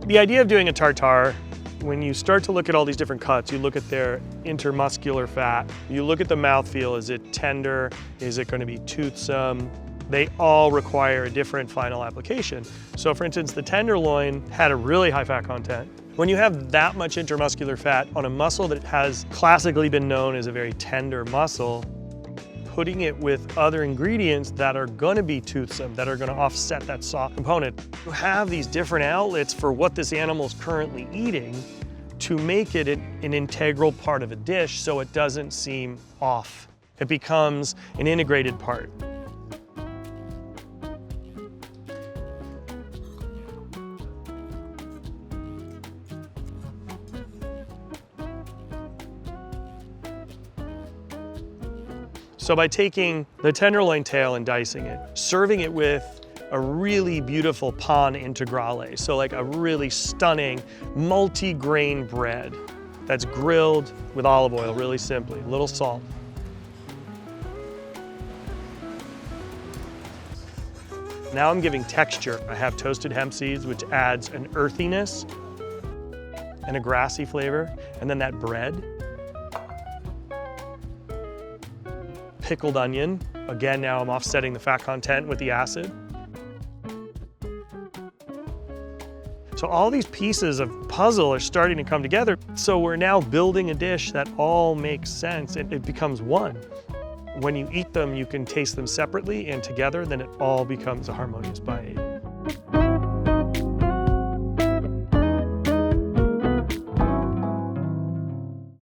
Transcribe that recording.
The idea of doing a tartare, when you start to look at all these different cuts, you look at their intermuscular fat, you look at the mouthfeel, is it tender, is it going to be toothsome? They all require a different final application. So for instance, the tenderloin had a really high fat content. When you have that much intermuscular fat on a muscle that has classically been known as a very tender muscle, putting it with other ingredients that are going to be toothsome, that are going to offset that soft component. You have these different outlets for what this animal is currently eating to make it an integral part of a dish so it doesn't seem off. It becomes an integrated part. So by taking the tenderloin tail and dicing it, serving it with a really beautiful pan integrale, so like a really stunning multi-grain bread that's grilled with olive oil, really simply, a little salt. Now I'm giving texture. I have toasted hemp seeds, which adds an earthiness and a grassy flavor, and then that bread. Pickled onion. Again, now I'm offsetting the fat content with the acid. So all these pieces of puzzle are starting to come together. So we're now building a dish that all makes sense and it becomes one. When you eat them, you can taste them separately and together, then it all becomes a harmonious bite.